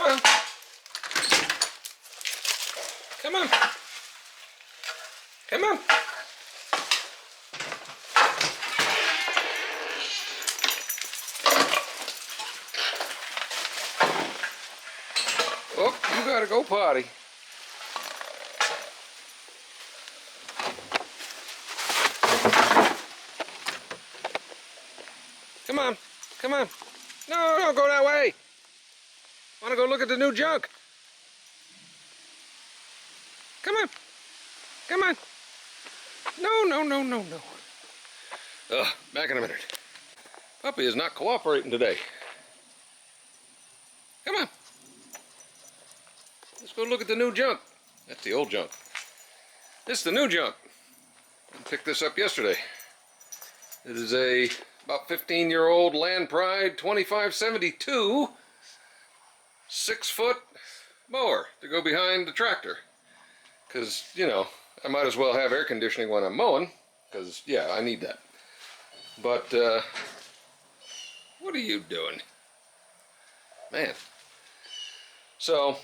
Come on. Come on. Come on. Oh, you gotta go potty. Come on. Come on. No, don't go that way. Want to go look at the new junk? Come on. Come on. No, no, no, no, no. Ugh, back in a minute. Puppy is not cooperating today. Come on. Let's go look at the new junk. That's the old junk. This is the new junk. I picked this up yesterday. It is a about 15-year-old Landpride 2572 6-foot mower to go behind the tractor. Because, you know, I might as well have air conditioning when I'm mowing. Because, yeah, I need that. But, what are you doing? Man. So,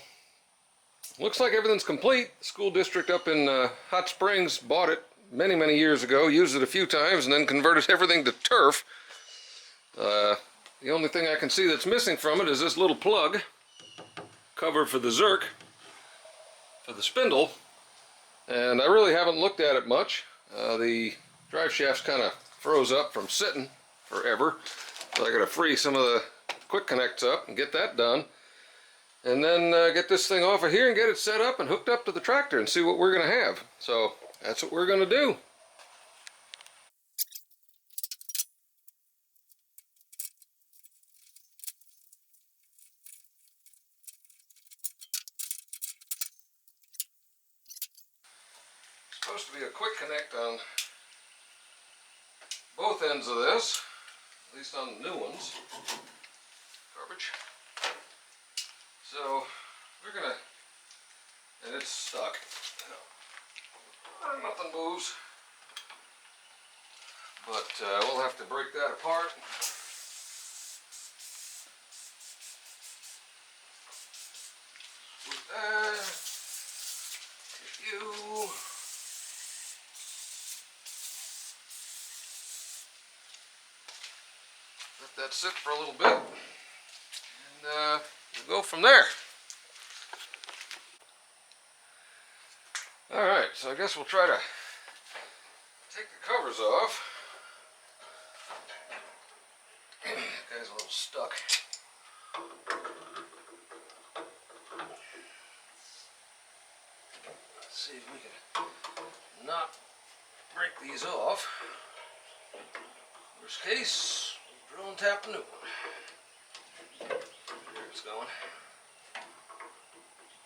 looks like everything's complete. The school district up in Hot Springs bought it many, many years ago, used it a few times, and then converted everything to turf. The only thing I can see that's missing from it is this little plug, cover for the zerk, for the spindle, and I really haven't looked at it much. The drive shaft's kind of froze up from sitting forever, so I gotta free some of the quick connects up and get that done. And then get this thing off of here and get it set up and hooked up to the tractor and see what we're going to have. So that's what we're going to do. It's supposed to be a quick connect on both ends of this, at least on the new ones. Garbage. So we're going to, and it's stuck. Nothing moves, but we'll have to break that apart. With that, get you. Let that sit for a little bit, and we'll go from there. Alright, so I guess we'll try to take the covers off. Guy's a little stuck. Let's see if we can not break these off. Worst case, we'll drill and tap a new one. There it's going.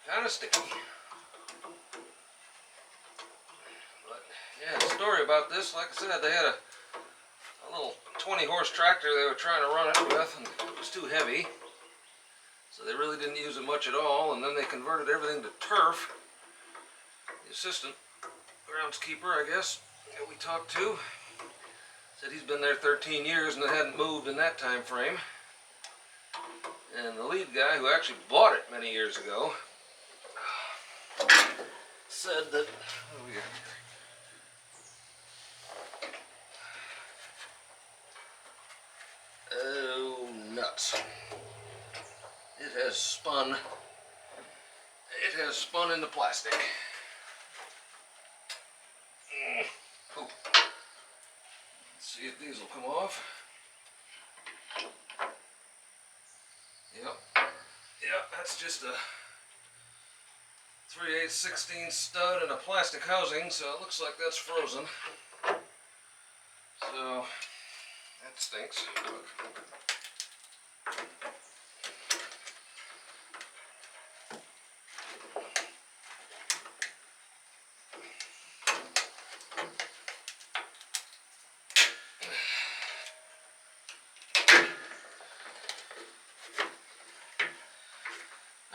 Kind of sticky. Yeah, the story about this, like I said, they had a little 20-horse tractor they were trying to run it with, and it was too heavy. So they really didn't use it much at all, and then they converted everything to turf. The assistant groundskeeper, I guess, that we talked to, said he's been there 13 years and it hadn't moved in that time frame. And the lead guy, who actually bought it many years ago, said that, what do we got here? Oh, nuts. It has spun. It has spun into plastic. Let's see if these will come off. Yep. Yep, that's just a 3/8/16 stud and a plastic housing, so it looks like that's frozen. So that stinks.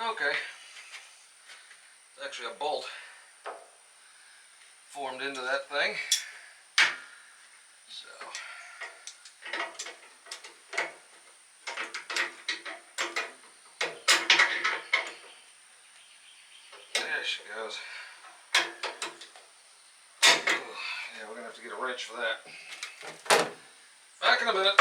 Okay. It's actually a bolt formed into that thing. So she goes. Yeah, we're gonna have to get a wrench for that. Back in a minute.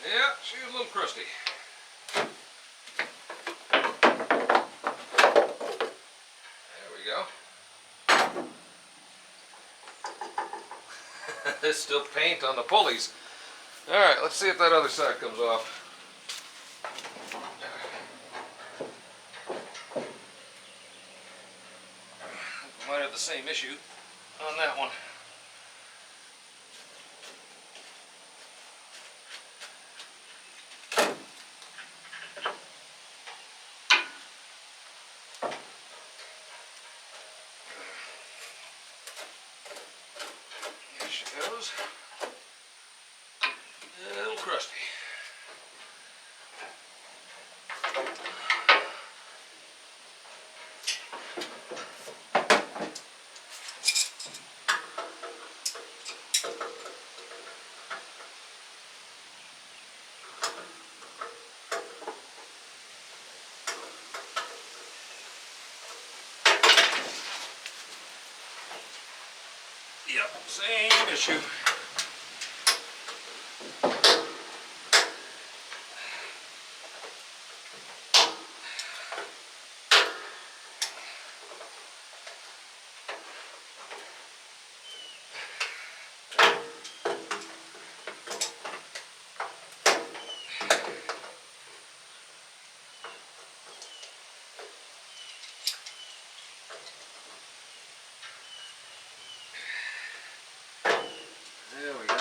Yeah, she was a little crusty. There we go. There's still paint on the pulleys. Alright, let's see if that other side comes off. We might have the same issue on that one. There she goes. A little crusty. Yep, same issue. There we go.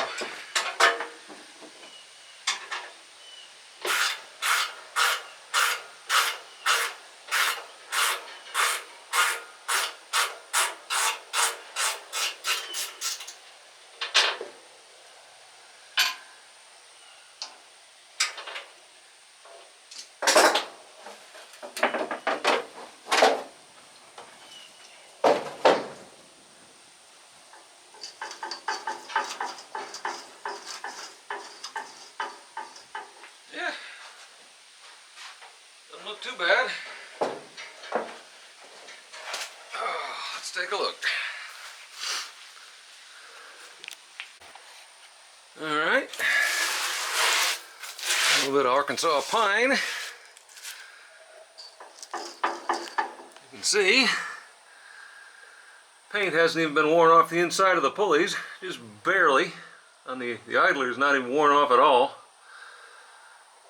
Yeah, doesn't look too bad. Oh, let's take a look. All right, a little bit of Arkansas pine. You can see paint hasn't even been worn off the inside of the pulleys, just barely. On the idler is not even worn off at all.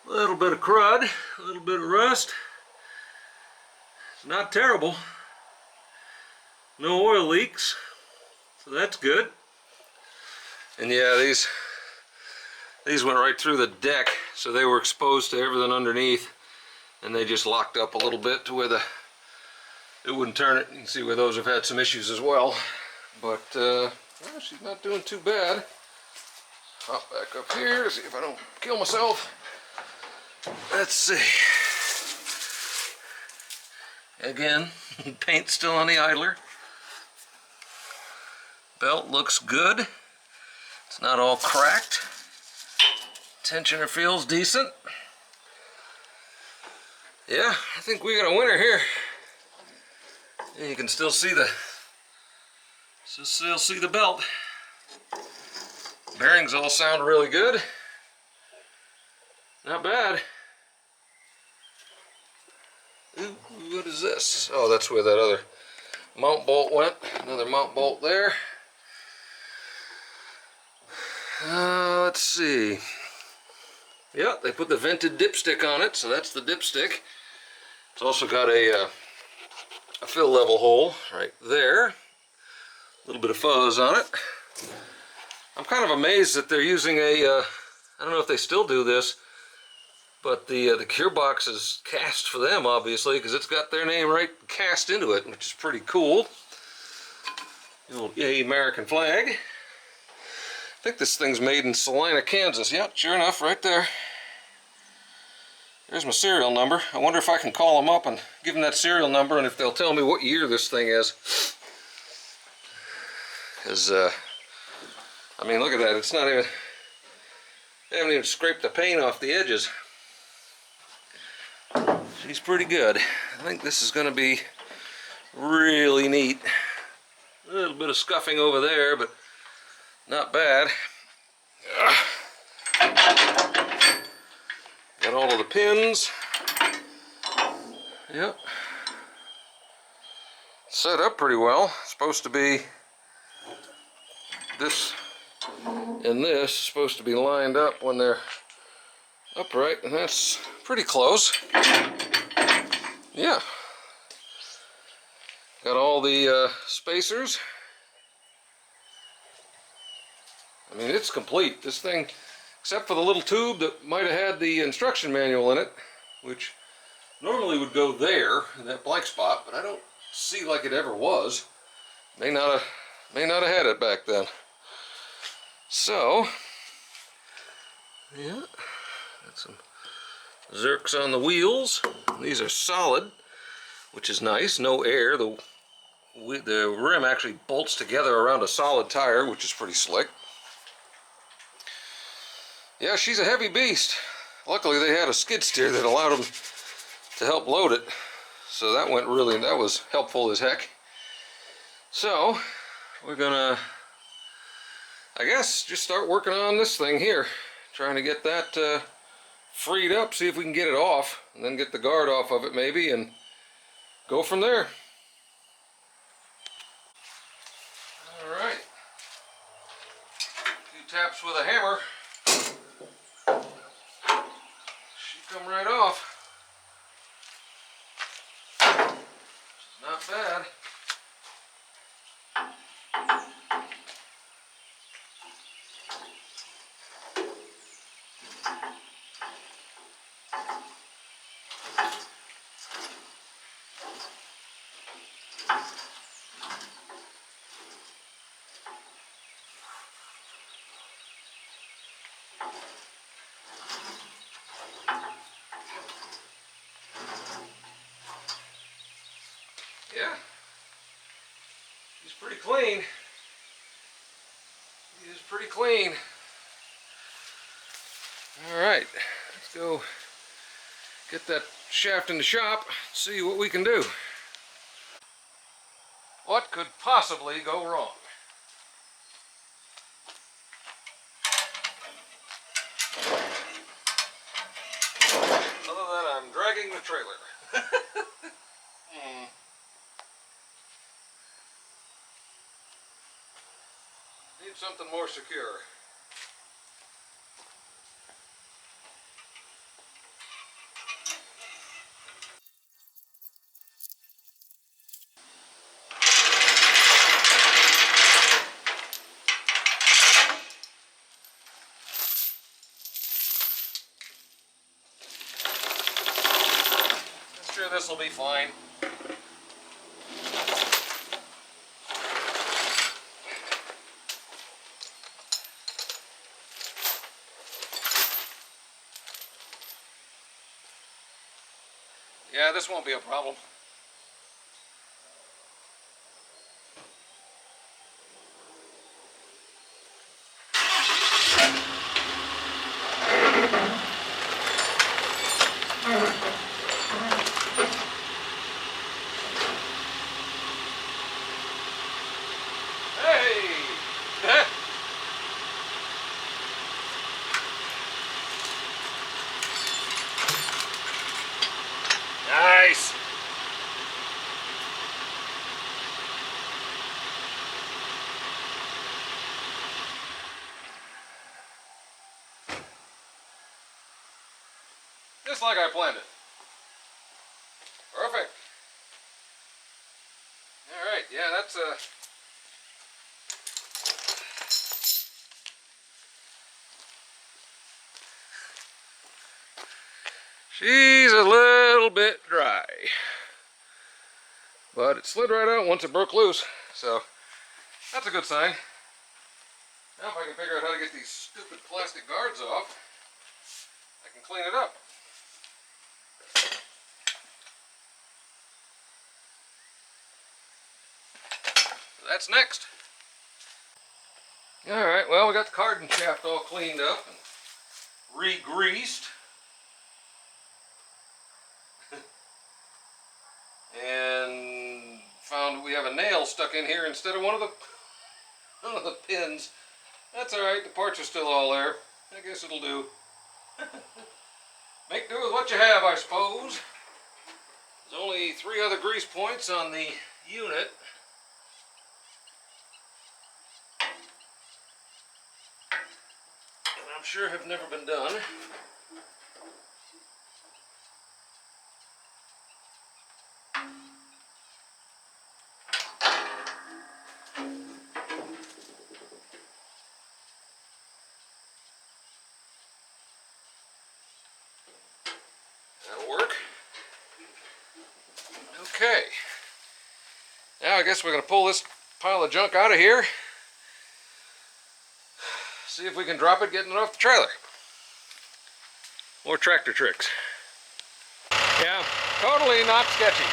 A little bit of crud, a little bit of rust. It's not terrible. No oil leaks, so that's good. And yeah, these went right through the deck, so they were exposed to everything underneath, and they just locked up a little bit to where it wouldn't turn it. You can see where those have had some issues as well. But well, she's not doing too bad. Hop back up here, see if I don't kill myself. Let's see. Again, paint's still on the idler. Belt looks good. It's not all cracked. Tensioner feels decent. Yeah, I think we got a winner here. And you can still see the belt. Bearings all sound really good. Not bad. Ooh, what is this? Oh, that's where that other mount bolt went. Another mount bolt there. Let's see. Yeah, they put the vented dipstick on it, so that's the dipstick. It's also got a fill level hole right there. A little bit of fuzz on it. I'm kind of amazed that they're using I don't know if they still do this, but the cure box is cast for them, obviously, because it's got their name right cast into it, which is pretty cool. The old yay American flag. I think this thing's made in Salina, Kansas. Yep, sure enough, right there. There's my serial number. I wonder if I can call them up and give them that serial number and if they'll tell me what year this thing is. Because, I mean, look at that. It's not even, they haven't even scraped the paint off the edges. She's pretty good. I think this is going to be really neat. A little bit of scuffing over there, but not bad. Got all of the pins. Yep. Set up pretty well. It's supposed to be this and this supposed to be lined up when they're upright, and that's pretty close. Yeah. Got all the spacers. I mean, it's complete. This thing, except for the little tube that might have had the instruction manual in it, which normally would go there in that blank spot, but I don't see like it ever was. May not have had it back then. So, yeah, got some Zerks on the wheels. These are solid, which is nice. No air. The rim actually bolts together around a solid tire, which is pretty slick. Yeah, she's a heavy beast. Luckily they had a skid steer that allowed them to help load it. So that was helpful as heck. So, we're gonna, I guess, just start working on this thing here. Trying to get that freed up, see if we can get it off, and then get the guard off of it maybe, and go from there. Alright. A few taps with a hammer. Come right off. Not bad. Yeah, she's pretty clean. She is pretty clean. Alright, let's go get that shaft in the shop, see what we can do. What could possibly go wrong? Other than I'm dragging the trailer. Need something more secure. I'm sure this will be fine. Yeah, this won't be a problem. Hey! Nice! Just like I planned it. Perfect. Alright, yeah, that's she's a little bit dry. But it slid right out once it broke loose, so that's a good sign. Now if I can figure out how to get these stupid plastic guards off, I can clean it up. that's next. Alright, well, we got the carding shaft all cleaned up and re-greased. And found we have a nail stuck in here instead of one of the pins. That's alright, the parts are still all there. I guess it'll do. Make do with what you have, I suppose. There's only 3 other grease points on the unit. And I'm sure have never been done. That'll work. Okay. Now I guess we're going to pull this pile of junk out of here. See if we can drop it getting it off the trailer. More tractor tricks. Yeah, totally not sketchy.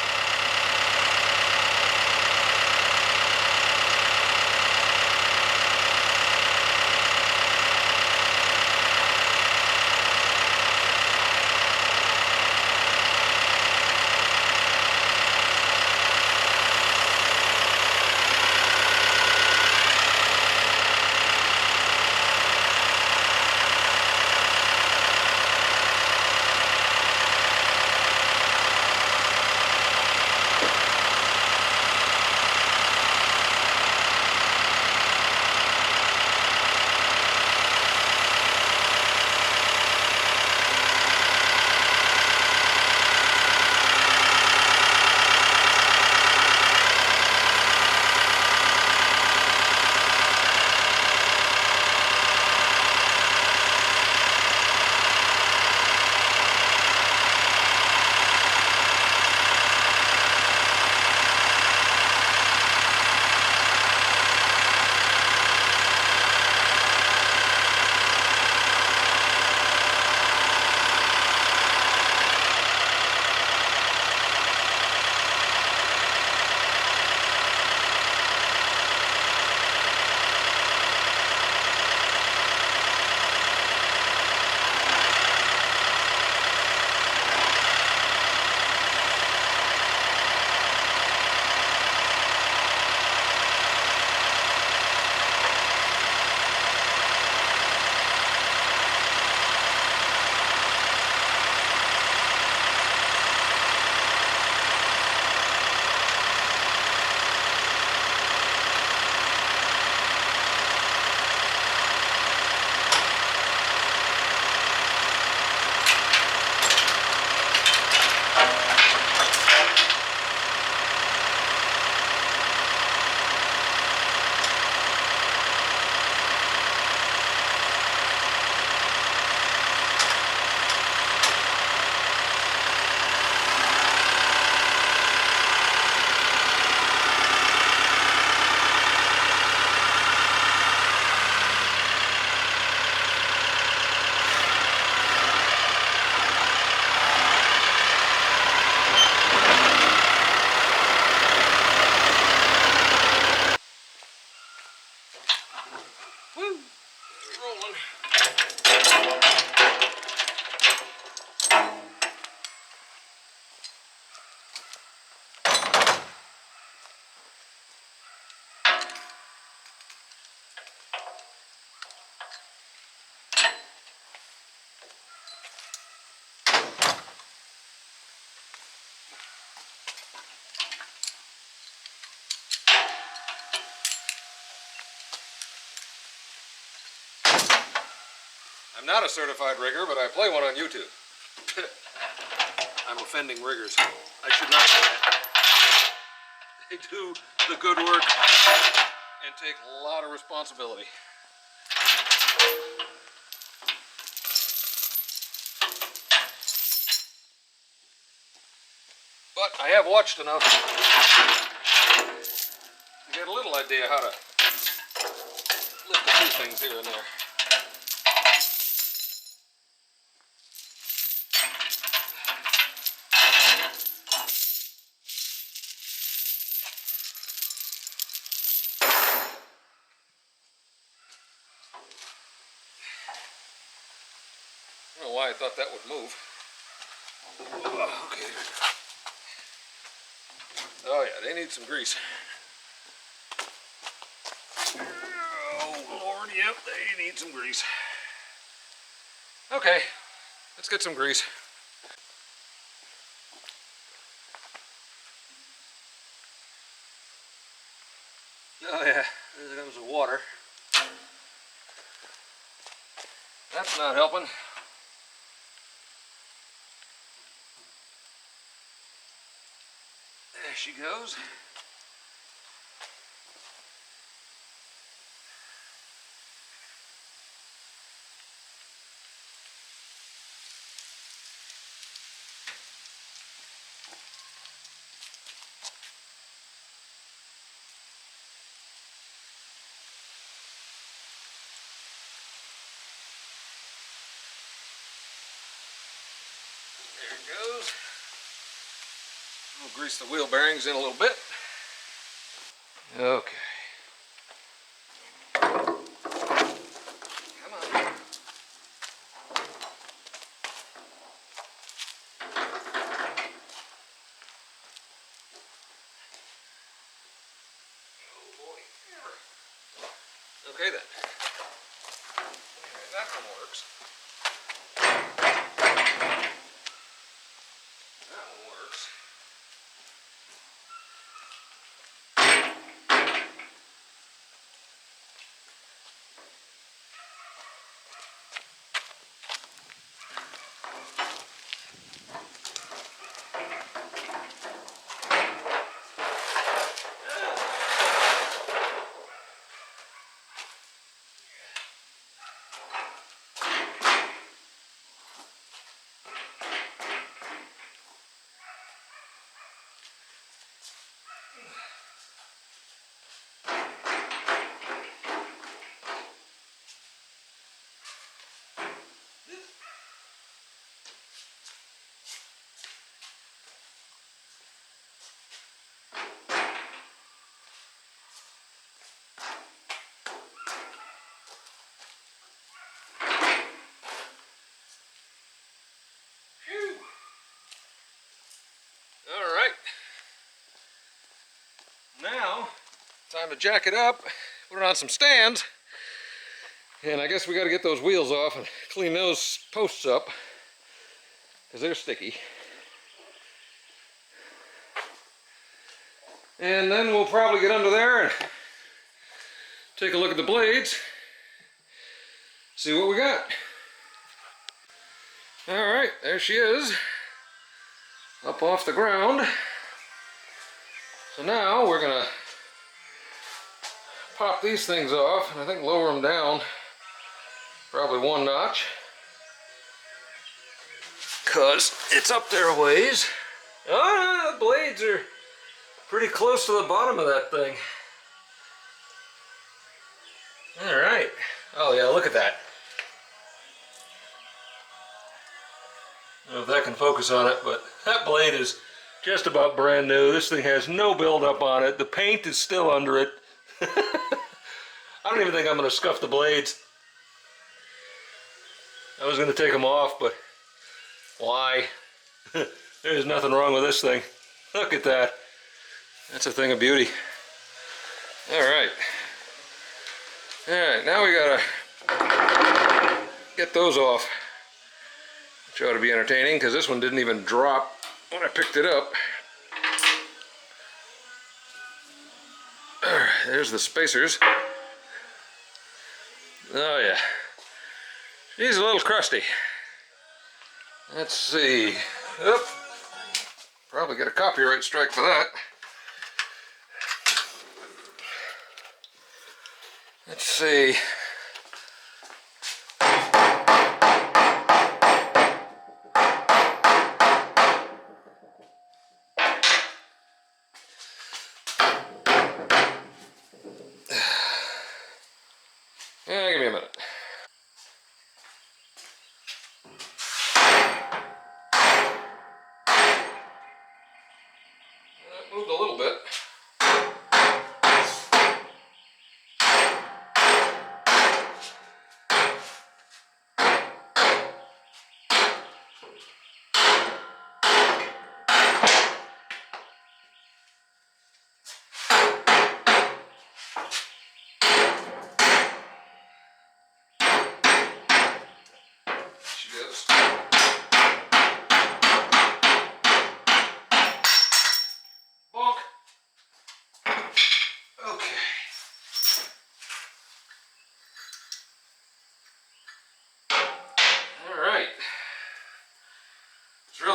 I'm not a certified rigger, but I play one on YouTube. I'm offending riggers. I should not do that. They do the good work and take a lot of responsibility. But I have watched enough to get a little idea how to lift a few things here and there. why I thought that would move. Oh, okay. Oh yeah, they need some grease. Oh Lord, yep, they need some grease. Okay, let's get some grease. Oh yeah, there comes the water. That's not helping. There she goes. There it goes. We'll grease the wheel bearings in a little bit. Okay. Come on. Oh boy. Okay then. Alright, that one works. That one works. Phew. All right. Now, time to jack it up, put it on some stands, and I guess we got to get those wheels off and clean those posts up because they're sticky. And then we'll probably get under there and take a look at the blades, see what we got. All right, there she is, up off the ground. So now we're gonna pop these things off and I think lower them down probably 1 notch, cause it's up there a ways. Oh, the blades are pretty close to the bottom of that thing. All right. Oh yeah, look at that. I don't know if that can focus on it, but that blade is just about brand new. This thing has no buildup on it. The paint is still under it. I don't even think I'm going to scuff the blades. I was going to take them off, but why? There's nothing wrong with this thing. Look at that. That's a thing of beauty. All right. All right, now we got to get those off, which ought to be entertaining because this one didn't even drop when I picked it up. There's the spacers. Oh yeah, she's a little crusty. Let's see. Oop. Probably get a copyright strike for that. Let's see. Yeah, give me a minute. That moved a little bit.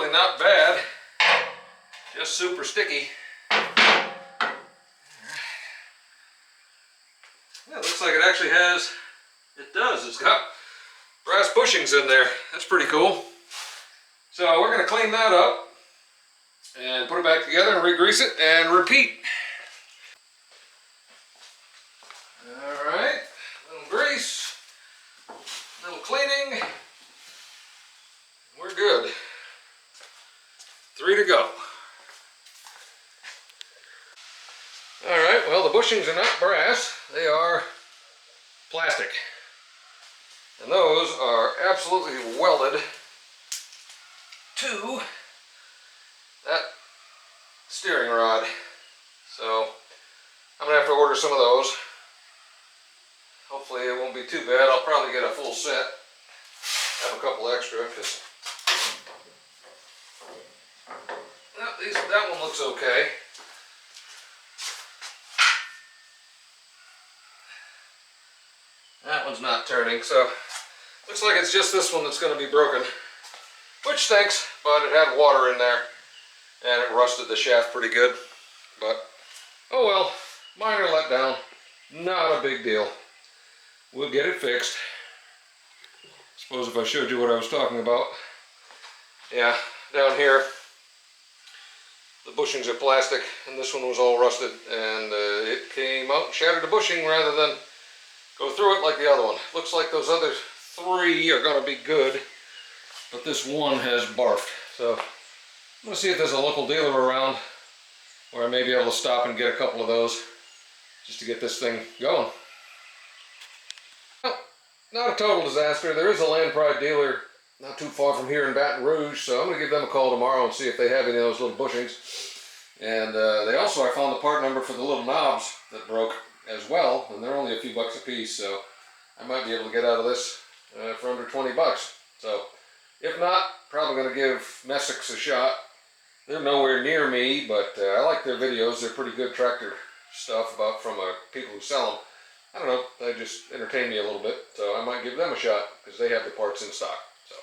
really not bad, just super sticky. Yeah, it looks like it actually has, it does, it's got brass bushings in there. That's pretty cool. So we're going to clean that up and put it back together and re-grease it and repeat. Alright, little grease, little cleaning, we're good. 3 to go. Alright, well, the bushings are not brass, they are plastic. And those are absolutely welded to that steering rod. So I'm gonna have to order some of those. Hopefully it won't be too bad. I'll probably get a full set. Have a couple extra because that one looks okay. That one's not turning, so looks like it's just this one that's going to be broken, which stinks, but it had water in there and it rusted the shaft pretty good. But oh well, minor letdown, not a big deal. We'll get it fixed. Suppose if I showed you what I was talking about. Yeah, down here the bushings are plastic and this one was all rusted, and it came out and shattered the bushing rather than go through it like the other one. Looks like those other 3 are going to be good, but this one has barfed. So I'm going to see if there's a local dealer around where I may be able to stop and get a couple of those just to get this thing going. Well, not a total disaster. There is a Landpride dealer not too far from here in Baton Rouge, so I'm going to give them a call tomorrow and see if they have any of those little bushings. And they also, I found the part number for the little knobs that broke as well, and they're only a few bucks a piece, so I might be able to get out of this for under 20 bucks. So if not, probably going to give Messick's a shot. They're nowhere near me, but I like their videos. They're pretty good tractor stuff about from people who sell them. I don't know, they just entertain me a little bit, so I might give them a shot because they have the parts in stock. So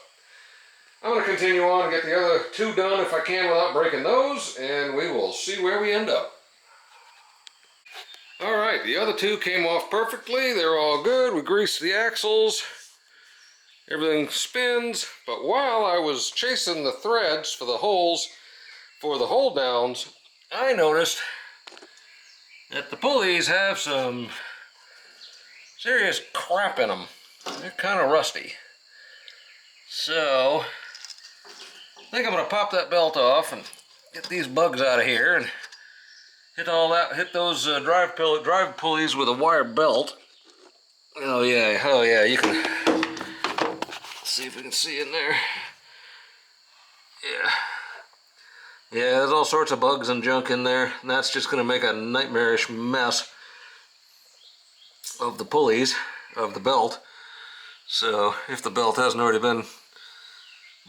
I'm going to continue on and get the other 2 done if I can without breaking those, and we will see where we end up. Alright, the other 2 came off perfectly. They're all good. We greased the axles. Everything spins. But while I was chasing the threads for the holes for the hold downs, I noticed that the pulleys have some serious crap in them. They're kind of rusty. So I think I'm going to pop that belt off and get these bugs out of here and hit those drive pulleys with a wire belt. Oh yeah, you can see if we can see in there. Yeah, there's all sorts of bugs and junk in there, and that's just going to make a nightmarish mess of the pulleys, of the belt. So if the belt hasn't already been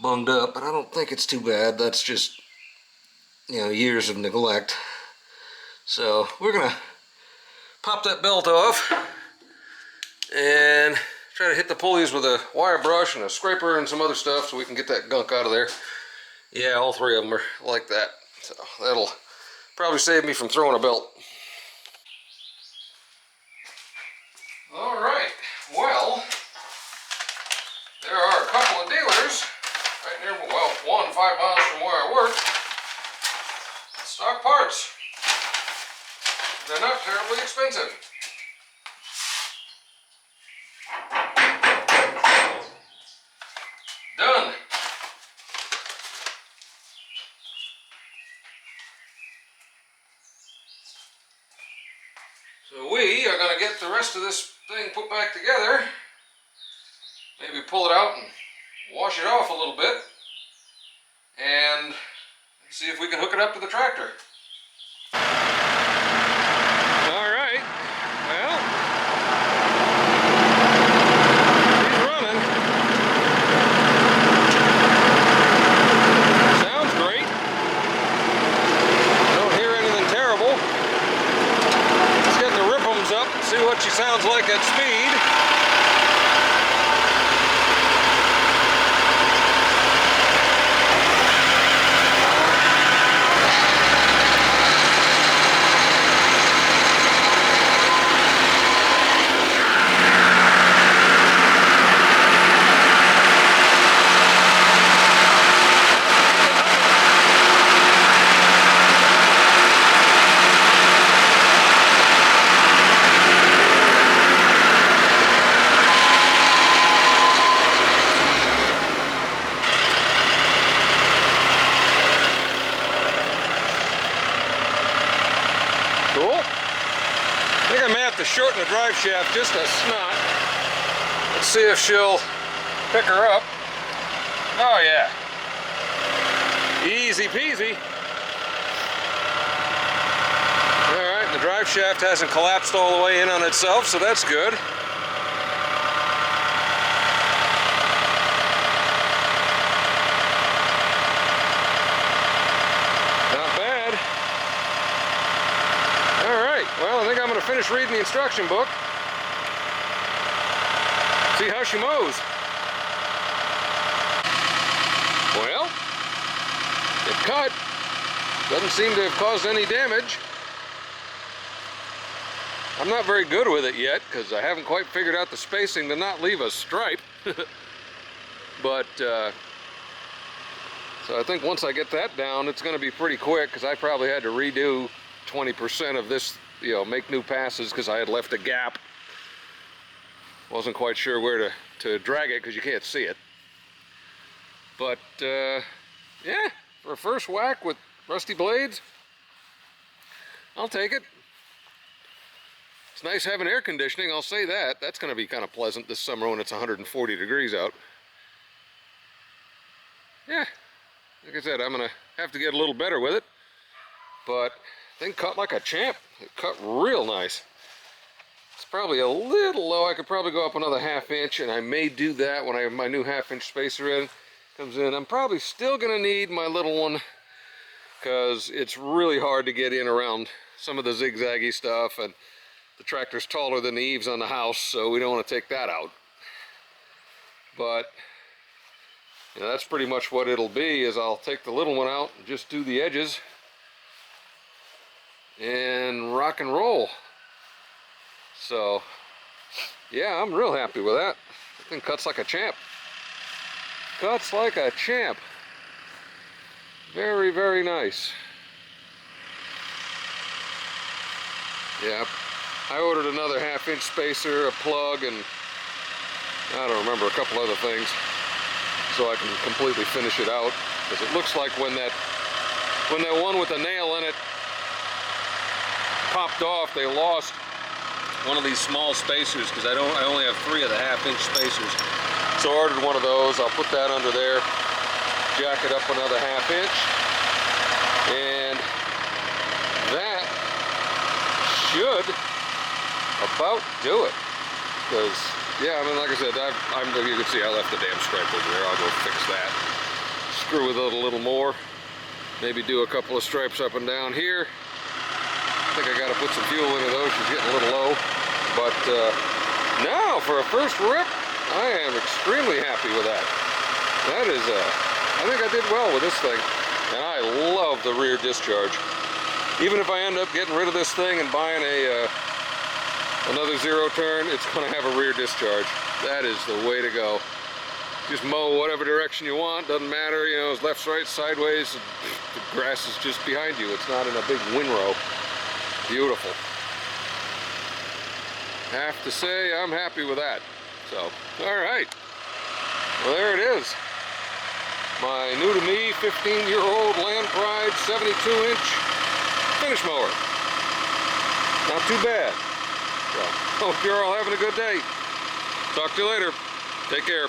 bunged up, but I don't think it's too bad. That's just, years of neglect. So we're gonna pop that belt off and try to hit the pulleys with a wire brush and a scraper and some other stuff so we can get that gunk out of there. Yeah, all 3 of them are like that. So that'll probably save me from throwing a belt. Alright, well, there are a couple of dealers right near, well, one 5 miles from where I work. Stock parts. They're not terribly expensive. Done. So we are going to get the rest of this thing put back together. Maybe pull it out and wash it off a little bit. And see if we can hook it up to the tractor. See what she sounds like at speed. to shorten the drive shaft just a snot. Let's see if she'll pick her up. Oh yeah. Easy peasy. Alright, the drive shaft hasn't collapsed all the way in on itself, so that's good. Not bad. Alright, well, I think I'm going to finish reading the instruction book. See how she mows. Well, it cut. Doesn't seem to have caused any damage. I'm not very good with it yet because I haven't quite figured out the spacing to not leave a stripe. But, so I think once I get that down, it's going to be pretty quick because I probably had to redo 20% of this, you know, make new passes because I had left a gap. Wasn't quite sure where to drag it because you can't see it. But, yeah, for a first whack with rusty blades, I'll take it. It's nice having air conditioning, I'll say that. That's going to be kind of pleasant this summer when it's 140 degrees out. Yeah, like I said, I'm going to have to get a little better with it. But thing cut like a champ. It cut real nice. It's probably a little low. I could probably go up another ½ inch, and I may do that when I have my new ½ inch spacer in. Comes in. I'm probably still going to need my little one because it's really hard to get in around some of the zigzaggy stuff, and the tractor's taller than the eaves on the house, so we don't want to take that out. But you know, that's pretty much what it'll be, is I'll take the little one out and just do the edges and rock and roll. So yeah, I'm real happy with that. That thing cuts like a champ. Cuts like a champ. Very, very nice. Yeah, I ordered another ½ inch spacer, a plug, and I don't remember, a couple other things, so I can completely finish it out. Because it looks like when that one with the nail in it popped off, they lost one of these small spacers, because I only have 3 of the ½ inch spacers. So I ordered one of those. I'll put that under there, jack it up another ½ inch, and that should about do it. Because yeah, I mean, like I said, you can see I left the damn stripe over there. I'll go fix that. Screw with it a little more. Maybe do a couple of stripes up and down here. I think I got to put some fuel into those. She's getting a little low. But now, for a first rip, I am extremely happy with that. That is, I think I did well with this thing. And I love the rear discharge. Even if I end up getting rid of this thing and buying another zero turn, it's going to have a rear discharge. That is the way to go. Just mow whatever direction you want, doesn't matter, you know, it's left, right, sideways, the grass is just behind you. It's not in a big windrow. Beautiful. Have to say, I'm happy with that. So, alright. Well, there it is. My new to me 15-year-old Landpride 72-inch finish mower. Not too bad. So, hope you're all having a good day. Talk to you later. Take care.